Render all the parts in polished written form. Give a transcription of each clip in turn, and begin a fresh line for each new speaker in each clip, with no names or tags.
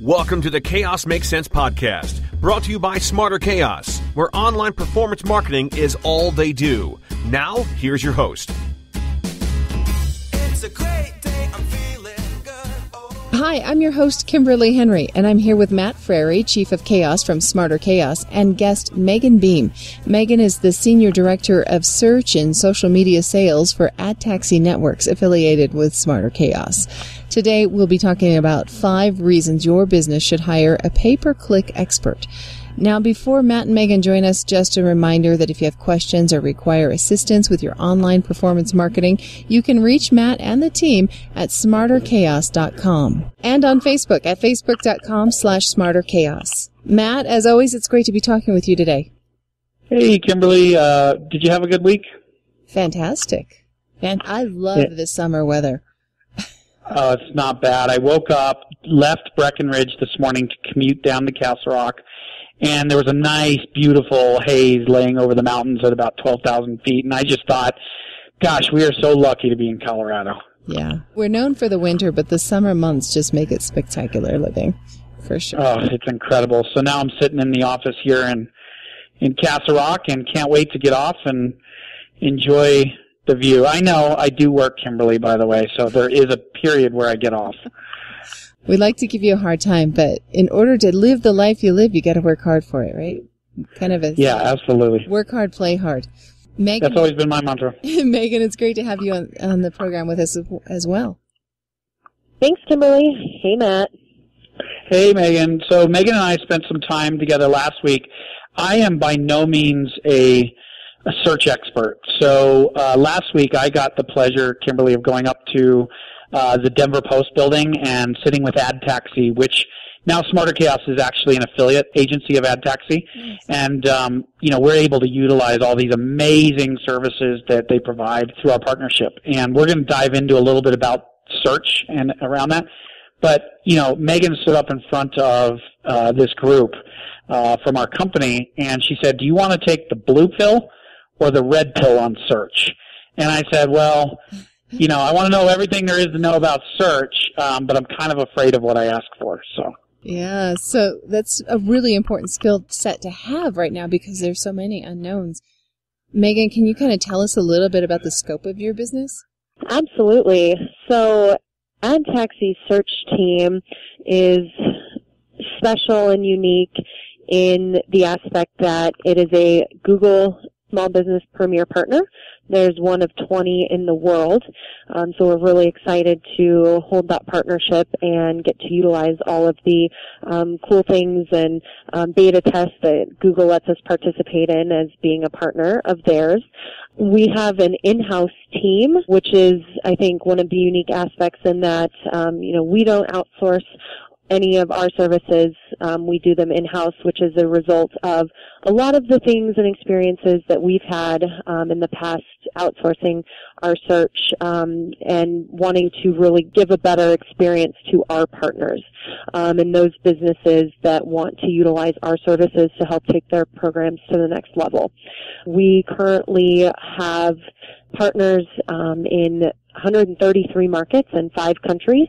Welcome to the Chaos Makes Sense podcast, brought to you by Smarter Chaos, where online performance marketing is all they do. Now, here's your host.
It's a great day, I'm feeling good. Oh.
Hi, I'm your host, Kimberly Henry, and I'm here with Matt Frary, Chief of Chaos from Smarter Chaos, and guest Megan Beam. Megan is the Senior Director of Search and Social Media Sales for AdTaxi Networks, affiliated with Smarter Chaos. Today, we'll be talking about 5 reasons your business should hire a pay-per-click expert. Now, before Matt and Megan join us, just a reminder that if you have questions or require assistance with your online performance marketing, you can reach Matt and the team at smarterchaos.com and on Facebook at facebook.com/smarterchaos. Matt, as always, it's great to be talking with you today.
Hey, Kimberly. Did you have a good week?
Fantastic. And I love the summer weather.
Oh, it's not bad. I woke up, left Breckenridge this morning to commute down to Castle Rock, and there was a nice, beautiful haze laying over the mountains at about 12,000 feet, and I just thought, gosh, we are so lucky to be in Colorado.
Yeah. We're known for the winter, but the summer months just make it spectacular living, for sure.
Oh, it's incredible. So now I'm sitting in the office here in Castle Rock and can't wait to get off and enjoy the view. I know I do work, Kimberly, by the way, so there is a period where I get off.
We like to give you a hard time, but in order to live the life you live, you got to work hard for it, right? Kind of a
Yeah, absolutely.
Work hard, play hard. Megan,
that's always been my mantra.
Megan, it's great to have you on the program with us as well.
Thanks, Kimberly. Hey, Matt.
Hey, Megan. So Megan and I spent some time together last week. I am by no means a search expert. So last week I got the pleasure, Kimberly, of going up to the Denver Post building and sitting with AdTaxi, which now Smarter Chaos is actually an affiliate agency of AdTaxi. Nice. And, we're able to utilize all these amazing services that they provide through our partnership. And we're going to dive into a little bit about search and around that. But, Megan stood up in front of this group from our company, and she said, do you want to take the blue pill or the red pill on search? And I said, well, I want to know everything there is to know about search, but I'm kind of afraid of what I ask for.
Yeah, so that's a really important skill set to have right now because there's so many unknowns. Megan, can you kind of tell us a little bit about the scope of your business?
Absolutely. So AdTaxi search team is special and unique in the aspect that it is a Google Small Business Premier Partner. There's one of 20 in the world, so we're really excited to hold that partnership and get to utilize all of the cool things and beta tests that Google lets us participate in as being a partner of theirs. We have an in-house team, which is, I think, one of the unique aspects in that, we don't outsource any of our services. We do them in-house, which is a result of a lot of the things and experiences that we've had in the past outsourcing our search and wanting to really give a better experience to our partners and those businesses that want to utilize our services to help take their programs to the next level. We currently have partners in 133 markets in 5 countries.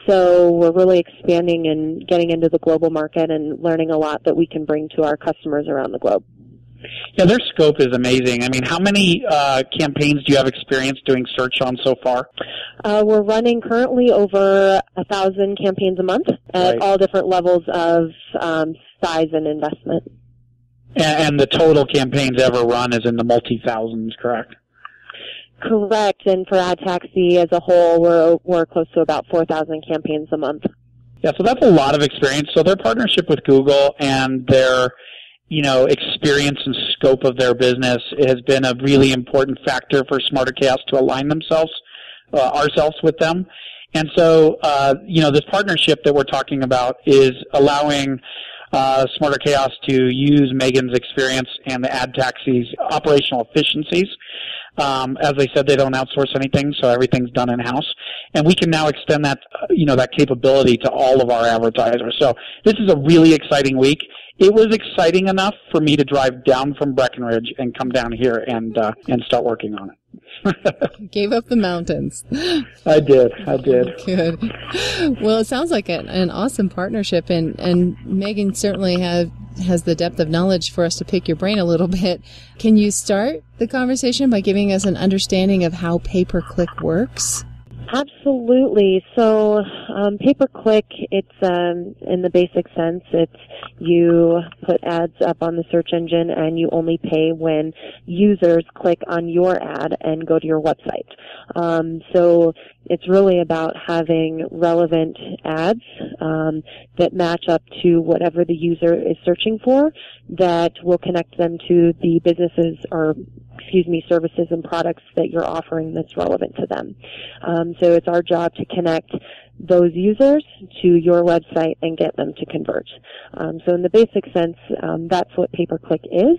So we're really expanding and getting into the global market and learning a lot that we can bring to our customers around the globe.
Yeah, their scope is amazing. I mean, how many campaigns do you have experience doing search on so far?
We're running currently over 1,000 campaigns a month at all different levels of size and investment.
And the total campaigns ever run is in the multi-thousands, correct?
Correct, and for AdTaxi as a whole, we're close to about 4,000 campaigns a month.
Yeah, so that's a lot of experience. So their partnership with Google and their, experience and scope of their business has been a really important factor for Smarter Chaos to align ourselves with them. And so, this partnership that we're talking about is allowing Smarter Chaos to use Megan's experience and the AdTaxi's operational efficiencies. As I said, they don't outsource anything, so everything's done in-house. And we can now extend that, that capability to all of our advertisers. So this is a really exciting week. It was exciting enough for me to drive down from Breckenridge and come down here and start working on it.
Gave up the mountains.
I did.
Good. Well, it sounds like an awesome partnership, and Megan certainly has the depth of knowledge for us to pick your brain a little bit. Can you start the conversation by giving us an understanding of how pay-per-click works?
Absolutely. So, pay-per-click, it's, in the basic sense, it's you put ads up on the search engine and you only pay when users click on your ad and go to your website. So it's really about having relevant ads, that match up to whatever the user is searching for, that will connect them to the businesses or services and products that you're offering that's relevant to them. So it's our job to connect those users to your website and get them to convert. So in the basic sense, that's what pay-per-click is.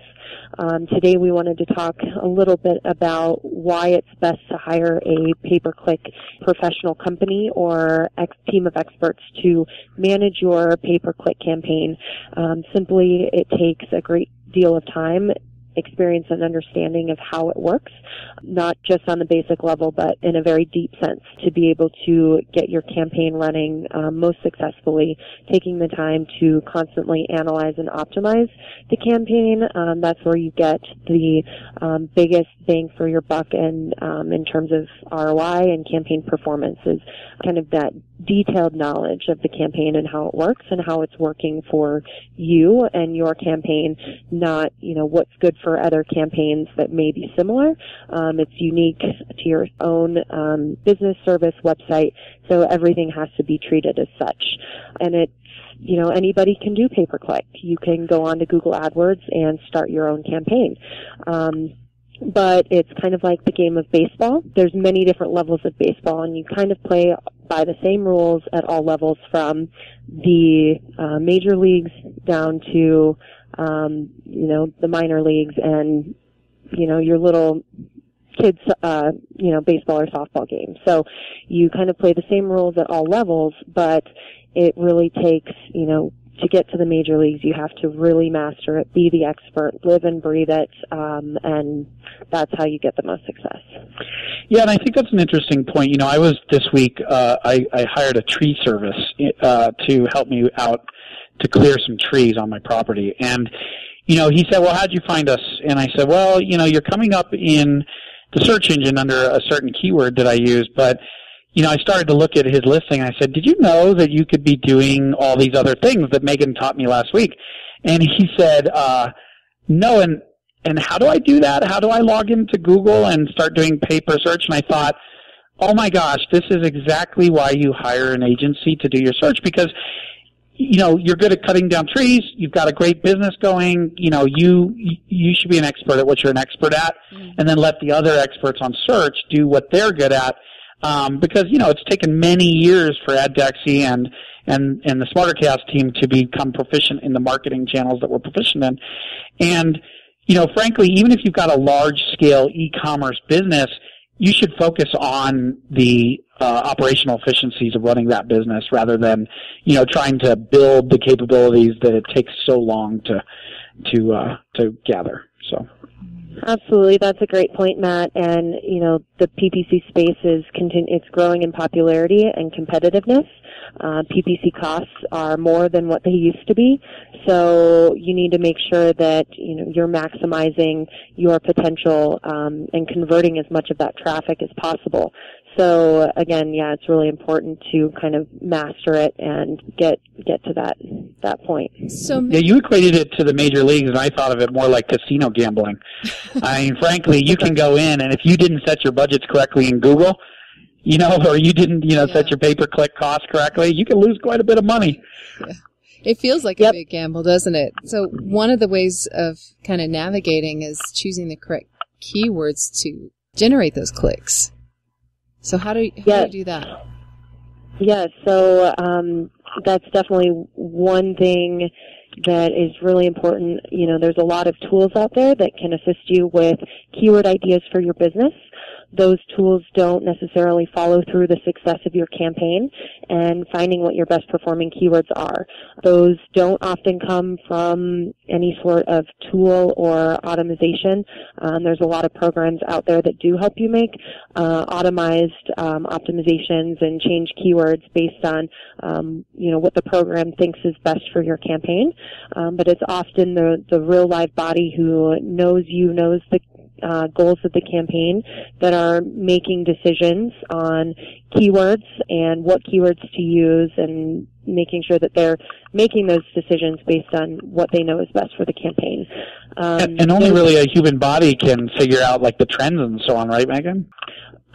Today we wanted to talk a little bit about why it's best to hire a pay-per-click professional company or team of experts to manage your pay-per-click campaign. Simply, it takes a great deal of time, experience, and understanding of how it works, not just on the basic level, but in a very deep sense, to be able to get your campaign running most successfully, taking the time to constantly analyze and optimize the campaign. That's where you get the biggest bang for your buck, and in terms of ROI and campaign performance, is kind of that detailed knowledge of the campaign and how it works and how it's working for you and your campaign, not, what's good for other campaigns that may be similar. It's unique to your own business, service, website, so everything has to be treated as such. And it's, anybody can do pay-per-click. You can go on to Google AdWords and start your own campaign. But it's kind of like the game of baseball. There's many different levels of baseball, and you kind of play by the same rules at all levels, from the major leagues down to, the minor leagues and, your little kids, baseball or softball game. So you kind of play the same rules at all levels, but it really takes, to get to the major leagues, you have to really master it, be the expert, live and breathe it, and that's how you get the most success.
Yeah, and I think that's an interesting point. I was this week, I hired a tree service to help me out to clear some trees on my property. And, he said, well, how'd you find us? And I said, well, you're coming up in the search engine under a certain keyword that I use, but I started to look at his listing, and I said, did you know that you could be doing all these other things that Megan taught me last week? And he said, no, and how do I do that? How do I log into Google and start doing pay-per search? And I thought, oh my gosh, this is exactly why you hire an agency to do your search, because you're good at cutting down trees. You've got a great business going. You should be an expert at what you're an expert at, and then let the other experts on search do what they're good at. Because, it's taken many years for AdTaxi and the Smarter Chaos team to become proficient in the marketing channels that we're proficient in. And, frankly, even if you've got a large-scale e-commerce business, you should focus on the operational efficiencies of running that business rather than, trying to build the capabilities that it takes so long to gather. So.
Absolutely. That's a great point, Matt. And, the PPC space it's growing in popularity and competitiveness. PPC costs are more than what they used to be. So you need to make sure that, you're maximizing your potential, and converting as much of that traffic as possible. So again, it's really important to kind of master it and get to that point.
So
yeah, you equated it to the major leagues, and I thought of it more like casino gambling. I mean, frankly, you can go in, and if you didn't set your budgets correctly in Google, or you didn't, set your pay-per-click costs correctly, you can lose quite a bit of money.
Yeah. It feels like a big gamble, doesn't it? So one of the ways of kind of navigating is choosing the correct keywords to generate those clicks. So how do you do that?
Yeah, so that's definitely one thing that is really important. There's a lot of tools out there that can assist you with keyword ideas for your business. those tools don't necessarily follow through the success of your campaign and finding what your best performing keywords are. Those don't often come from any sort of tool or automation. There's a lot of programs out there that do help you make automized optimizations and change keywords based on what the program thinks is best for your campaign. But it's often the real live body who knows the goals of the campaign that are making decisions on keywords and what keywords to use, and making sure that they're making those decisions based on what they know is best for the campaign.
And only really a human body can figure out like the trends and so on, right, Megan?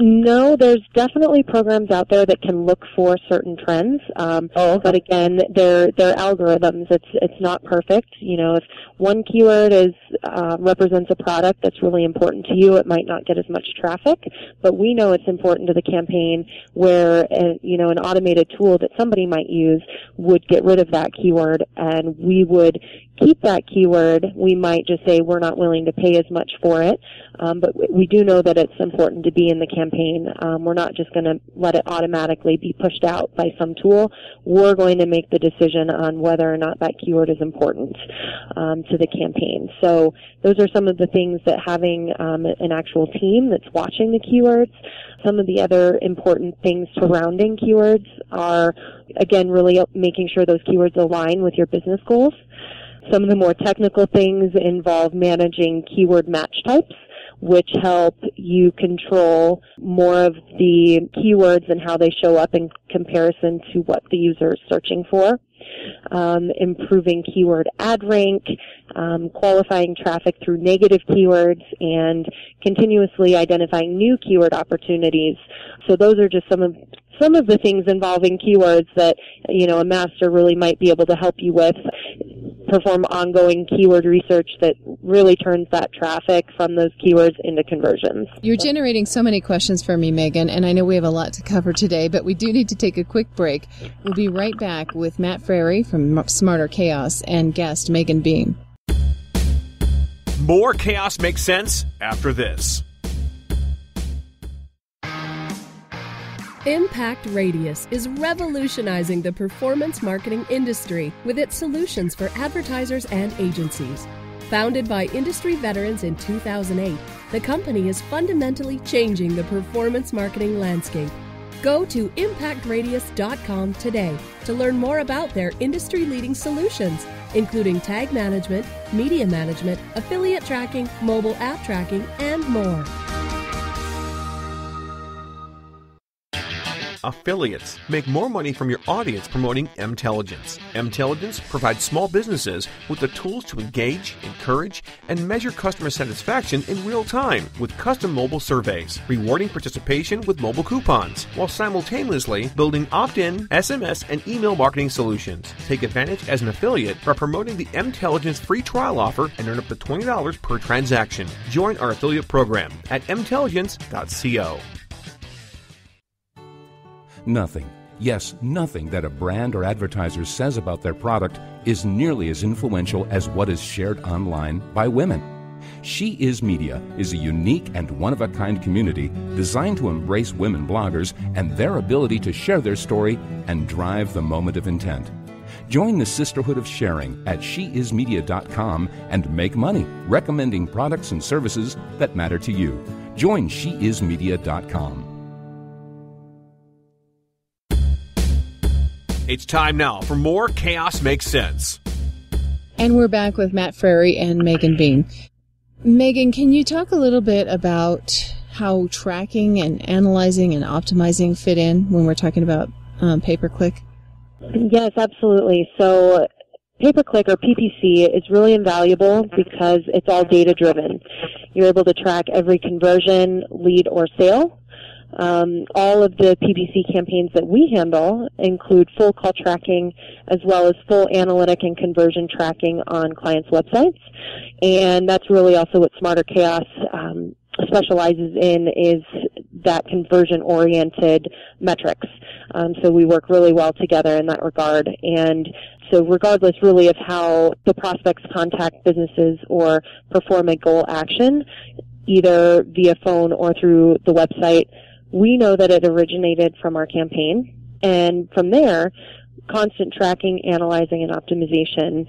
No, there's definitely programs out there that can look for certain trends.
Okay.
But again, they're algorithms. It's not perfect. If one keyword represents a product that's really important to you, it might not get as much traffic. But we know it's important to the campaign, where an automated tool that somebody might use would get rid of that keyword, and we would keep that keyword. We might just say we're not willing to pay as much for it, but we do know that it's important to be in the campaign. We're not just going to let it automatically be pushed out by some tool. We're going to make the decision on whether or not that keyword is important to the campaign. So those are some of the things that having an actual team that's watching the keywords. Some of the other important things surrounding keywords are, again, really making sure those keywords align with your business goals. Some of the more technical things involve managing keyword match types, which help you control more of the keywords and how they show up in comparison to what the user is searching for. Improving keyword ad rank, qualifying traffic through negative keywords, and continuously identifying new keyword opportunities. So those are just some of the things involving keywords that a master really might be able to help you with. Perform ongoing keyword research that really turns that traffic from those keywords into conversions.
You're generating so many questions for me, Megan, and I know we have a lot to cover today, but we do need to take a quick break. We'll be right back with Matt Frary from Smarter Chaos and guest Megan Beam.
More Chaos Makes Sense after this.
Impact Radius is revolutionizing the performance marketing industry with its solutions for advertisers and agencies. Founded by industry veterans in 2008, the company is fundamentally changing the performance marketing landscape. Go to impactradius.com today to learn more about their industry-leading solutions, including tag management, media management, affiliate tracking, mobile app tracking, and more.
Affiliates make more money from your audience promoting Mtelligence. Mtelligence provides small businesses with the tools to engage, encourage, and measure customer satisfaction in real time with custom mobile surveys, rewarding participation with mobile coupons, while simultaneously building opt-in, SMS, and email marketing solutions. Take advantage as an affiliate by promoting the Mtelligence free trial offer and earn up to $20 per transaction. Join our affiliate program at mtelligence.co.
Nothing, yes, nothing that a brand or advertiser says about their product is nearly as influential as what is shared online by women. She Is Media is a unique and one-of-a-kind community designed to embrace women bloggers and their ability to share their story and drive the moment of intent. Join the Sisterhood of Sharing at sheismedia.com and make money recommending products and services that matter to you. Join sheismedia.com.
It's time now for more Chaos Makes Sense.
And we're back with Matt Frary and Megan Beam. Megan, can you talk a little bit about how tracking and analyzing and optimizing fit in when we're talking about pay-per-click?
Yes, absolutely. So pay-per-click or PPC is really invaluable because it's all data-driven. You're able to track every conversion, lead, or sale. All of the PPC campaigns that we handle include full call tracking as well as full analytic and conversion tracking on clients' websites. And that's really also what Smarter Chaos specializes in, is that conversion-oriented metrics. So we work really well together in that regard. And so regardless really of how the prospects contact businesses or perform a goal action, either via phone or through the website, we know that it originated from our campaign. And from there, constant tracking, analyzing, and optimization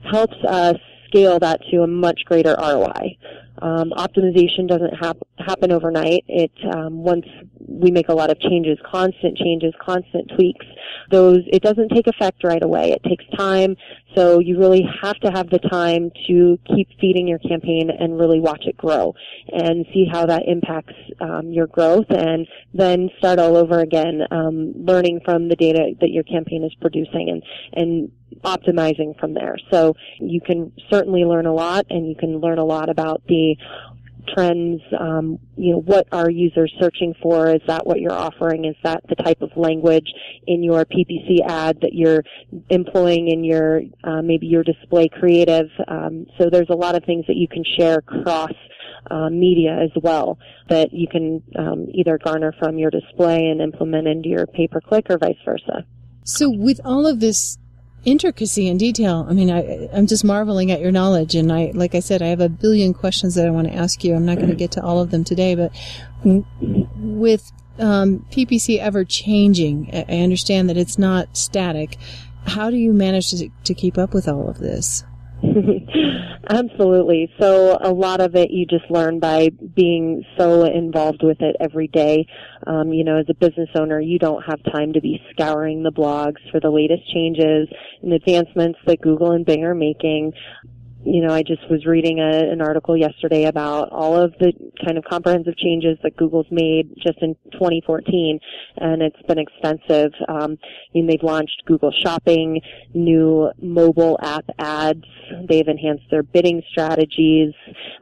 helps us scale that to a much greater ROI. Optimization doesn't happen overnight. Once we make a lot of changes, constant tweaks, it doesn't take effect right away. It takes time. So you really have to have the time to keep feeding your campaign and really watch it grow and see how that impacts your growth, and then start all over again, learning from the data that your campaign is producing and optimizing from there. So you can certainly learn a lot, and you can learn a lot about the trends, what are users searching for? Is that what you're offering? Is that the type of language in your PPC ad that you're employing in your, maybe your display creative? So there's a lot of things that you can share across media as well that you can either garner from your display and implement into your pay-per-click or vice versa.
So with all of this intricacy and detail, I mean, I'm just marveling at your knowledge, and like I said, I have a billion questions that I want to ask you. I'm not going to get to all of them today, but with PPC ever changing, I understand that it's not static. How do you manage to keep up with all of this?
Absolutely. So a lot of it you just learn by being so involved with it every day. As a business owner, you don't have time to be scouring the blogs for the latest changes and advancements that Google and Bing are making. I just was reading an article yesterday about all of the kind of comprehensive changes that Google's made just in 2014, and it's been extensive. They've launched Google Shopping, new mobile app ads. They've enhanced their bidding strategies.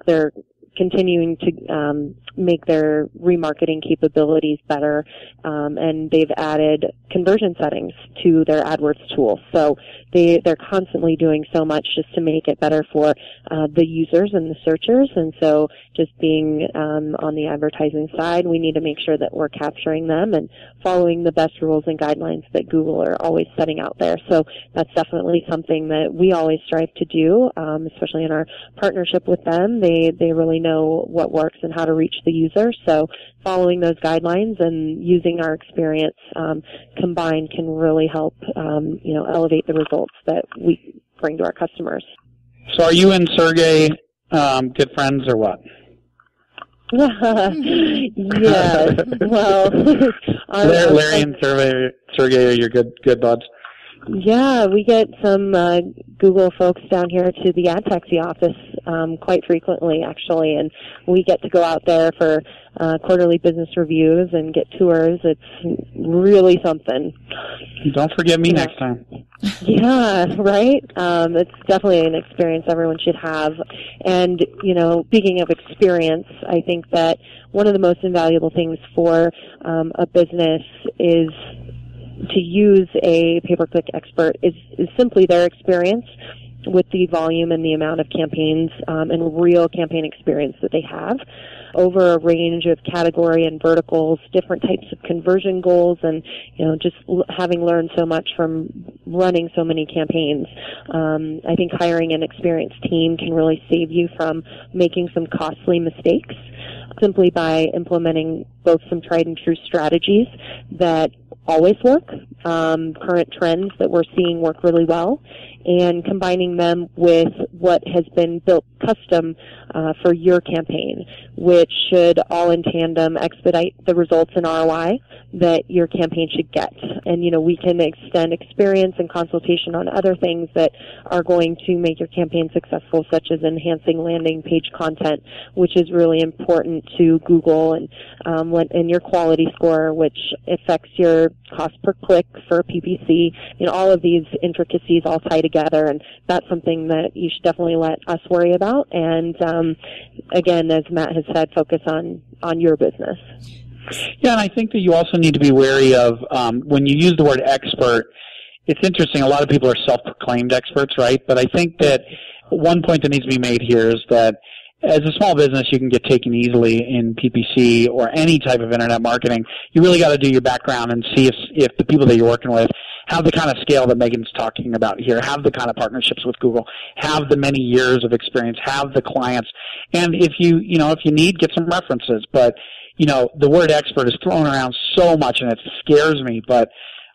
They're continuing to make their remarketing capabilities better, and they've added conversion settings to their AdWords tool. So they're constantly doing so much just to make it better for the users and the searchers. And so just being on the advertising side, we need to make sure that we're capturing them and following the best rules and guidelines that Google are always setting out there. So that's definitely something that we always strive to do, especially in our partnership with them. They really know what works and how to reach the user. So following those guidelines and using our experience combined can really help, elevate the results that we bring to our customers.
So are you and Sergey good friends or what?
Yeah. Well,
Larry and Sergey are your good buds?
Yeah, we get some Google folks down here to the AdTaxi office quite frequently, actually, and we get to go out there for quarterly business reviews and get tours. It's really something.
Don't forget me next time.
Yeah, right? It's definitely an experience everyone should have. And, speaking of experience, I think that one of the most invaluable things for a business is to use a pay-per-click expert is simply their experience with the volume and the amount of campaigns and real campaign experience that they have over a range of category and verticals, different types of conversion goals, and just having learned so much from running so many campaigns. I think hiring an experienced team can really save you from making some costly mistakes simply by implementing both some tried and true strategies that always work, current trends that we're seeing work really well, and combining them with what has been built custom for your campaign, which should all in tandem expedite the results in ROI that your campaign should get. And, we can extend experience and consultation on other things that are going to make your campaign successful, such as enhancing landing page content, which is really important to Google, and your quality score, which affects your cost per click for PPC. All of these intricacies all tie together, and that's something that you should definitely let us worry about. And again, as Matt has said, focus on your business.
Yeah, and I think that you also need to be wary of when you use the word expert. It's interesting. A lot of people are self-proclaimed experts, right? But I think that one point that needs to be made here is that as a small business, you can get taken easily in PPC or any type of internet marketing. You really got to do your background and see if the people that you're working with have the kind of scale that Megan's talking about here, have the kind of partnerships with Google, have the many years of experience, have the clients, and if you need, get some references. But the word expert is thrown around so much, and it scares me. But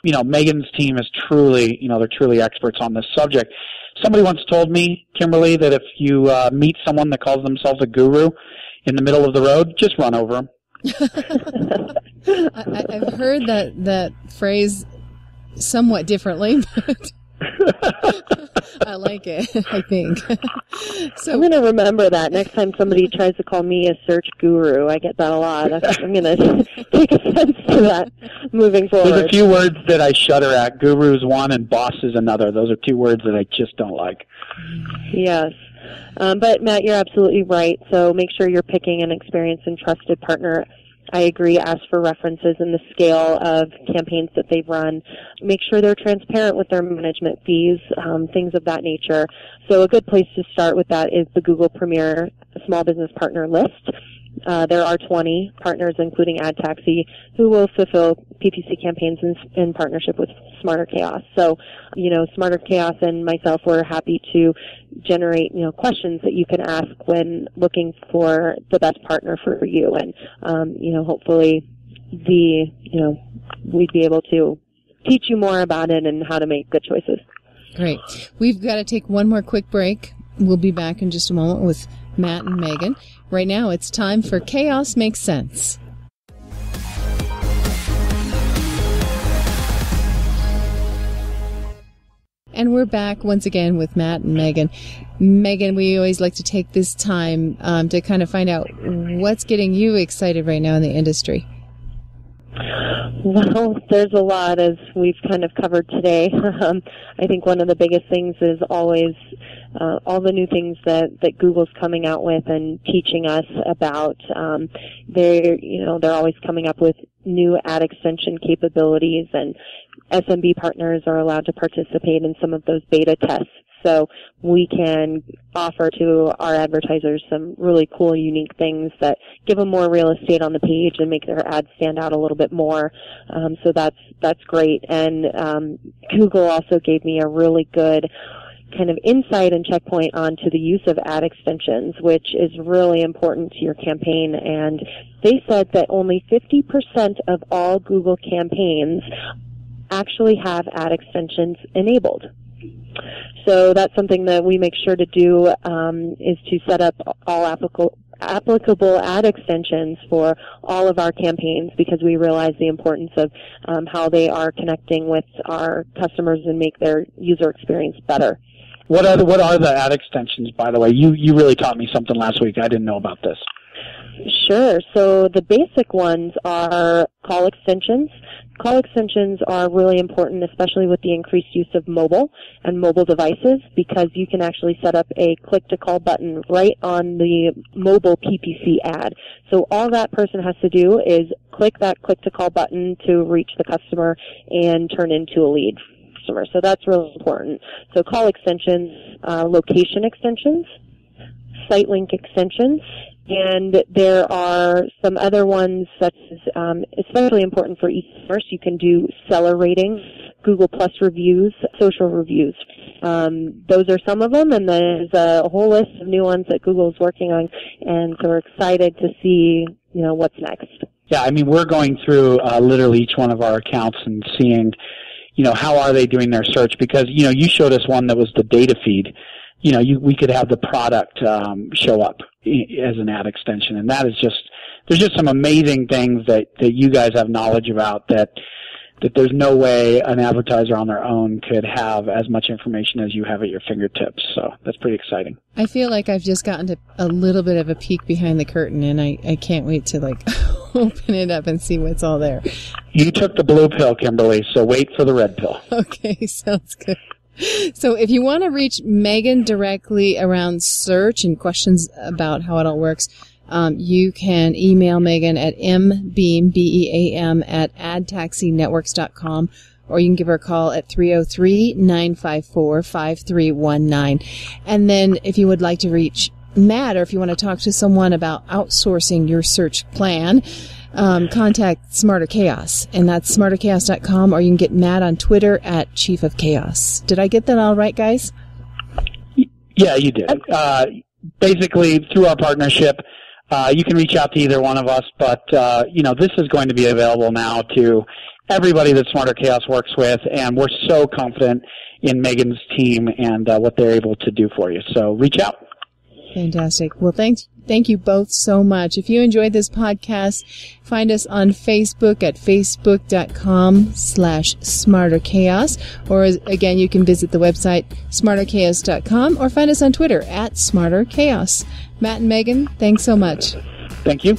Megan's team is truly, they're truly experts on this subject. Somebody once told me, Kimberly, that if you meet someone that calls themselves a guru in the middle of the road, just run over them.
I've heard that phrase somewhat differently, but I like it, I think. So
I'm going to remember that next time somebody tries to call me a search guru. I get that a lot. I'm going to take offense to that moving forward.
There's a few words that I shudder at. Guru is one and boss is another. Those are two words that I just don't like.
Yes. But, Matt, you're absolutely right. So make sure you're picking an experienced and trusted partner. I agree. Ask for references and the scale of campaigns that they've run. Make sure they're transparent with their management fees, things of that nature. So a good place to start with that is the Google Premier Small Business Partner List. There are 20 partners, including AdTaxi, who will fulfill PPC campaigns in partnership with Smarter Chaos. So, Smarter Chaos and myself were happy to generate, questions that you can ask when looking for the best partner for you. And, hopefully we'd be able to teach you more about it and how to make good choices.
Great. We've got to take one more quick break. We'll be back in just a moment with Matt and Megan. Right now, it's time for Chaos Makes Sense. And we're back once again with Matt and Megan. Megan, we always like to take this time to kind of find out what's getting you excited right now in the industry.
Well, there's a lot, as we've kind of covered today. I think one of the biggest things is always all the new things that Google's coming out with and teaching us about. They're always coming up with new ad extension capabilities, and SMB partners are allowed to participate in some of those beta tests. So we can offer to our advertisers some really cool, unique things that give them more real estate on the page and make their ads stand out a little bit more. So that's great. And Google also gave me a really good kind of insight and checkpoint onto the use of ad extensions, which is really important to your campaign. And they said that only 50% of all Google campaigns actually have ad extensions enabled. So that's something that we make sure to do, is to set up all applicable ad extensions for all of our campaigns, because we realize the importance of how they are connecting with our customers and make their user experience better.
What are the ad extensions, by the way? You really taught me something last week. I didn't know about this.
Sure. So the basic ones are call extensions. Call extensions are really important, especially with the increased use of mobile and mobile devices, because you can actually set up a click-to-call button right on the mobile PPC ad. So all that person has to do is click that click-to-call button to reach the customer and turn into a lead customer. So that's really important. So call extensions, location extensions, site link extensions, and there are some other ones such as, especially important for e-commerce, you can do seller ratings, Google Plus reviews, social reviews. Those are some of them, and there's a whole list of new ones that Google is working on, and so we're excited to see, what's next.
Yeah, I mean, we're going through literally each one of our accounts and seeing, how are they doing their search, because, you showed us one that was the data feed. We could have the product show up as an ad extension, and that is there's just some amazing things that you guys have knowledge about that there's no way an advertiser on their own could have as much information as you have at your fingertips. So that's pretty exciting.
I feel like I've just gotten to a little bit of a peek behind the curtain, and I can't wait to open it up and see what's all there.
You took the blue pill, Kimberly, so wait for the red pill.
Okay, sounds good. So if you want to reach Megan directly around search and questions about how it all works, you can email Megan at mbeam, B-E-A-M, at adtaxinetworks.com, or you can give her a call at 303-954-5319. And then if you would like to reach Matt, or if you want to talk to someone about outsourcing your search plan, contact Smarter Chaos, and that's smarterchaos.com, or you can get Matt on Twitter at Chief of Chaos. Did I get that all right, guys?
Yeah, you did. Basically, through our partnership, you can reach out to either one of us, but, this is going to be available now to everybody that Smarter Chaos works with, and we're so confident in Megan's team and what they're able to do for you. So reach out.
Fantastic. Well, thank you both so much. If you enjoyed this podcast, find us on Facebook at facebook.com/smarterchaos. Or again, you can visit the website smarterchaos.com or find us on Twitter at smarterchaos. Matt and Megan, thanks so much.
Thank you.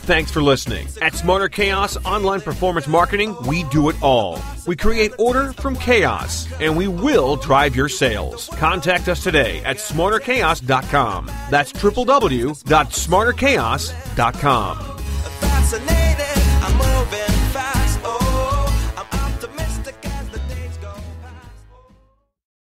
Thanks for listening. At Smarter Chaos Online Performance Marketing, we do it all. We create order from chaos, and we will drive your sales. Contact us today at smarterchaos.com. That's www.smarterchaos.com.
Fascinating.